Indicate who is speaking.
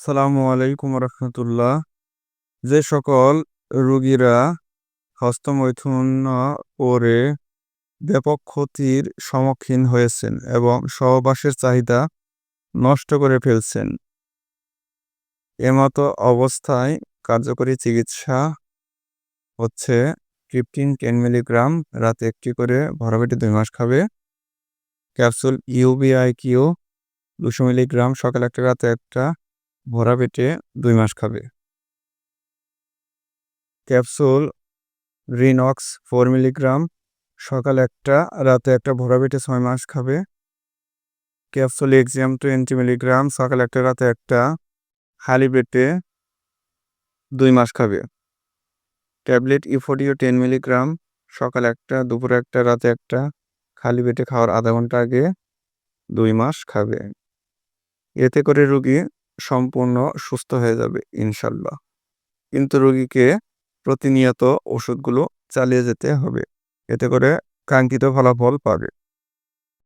Speaker 1: আসসালামু আলাইকুম রহমতুল্লাহ। যে সকল রোগীরা হস্তমৈথুন করে ব্যাপক ক্ষতির সম্মুখীন হয়েছেন এবং সহবাসের চাহিদা নষ্ট করে ফেলছেন, এমতো অবস্থায় কার্যকরী চিকিৎসা হচ্ছে ট্রিপটিন 10 মিলিগ্রাম রাতে একটি করে ভরা পেটে 2 মাস খাবে। ক্যাপসুল ইউবিআইকিউ 200 মিলিগ্রাম সকালে একটা রাতে একটা ভরা পেটে 2 মাস খাবে। ক্যাপসুল রিনক্স 4 মিলিগ্রাম সকালে একটা রাতে একটা ভরা পেটে 6 মাস খাবে। ক্যাপসুল এক্সিয়াম 20 মিলিগ্রাম সকালে একটা রাতে একটা খালি পেটে 2 মাস খাবে। ট্যাবলেট ইফোডিও 10 মিলিগ্রাম সকালে একটা, দুপুরে একটা, রাতে একটা, খালি পেটে খাওয়ার আধা ঘন্টা আগে 2 মাস খাবে। এতে করে রোগী সম্পূর্ণ সুস্থ হয়ে যাবে ইনশাল্লাহ। কিন্তু রোগীকে প্রতিনিয়ত ওষুধগুলো চালিয়ে যেতে হবে, এতে করে কাঙ্ক্ষিত ফলাফল পাবে।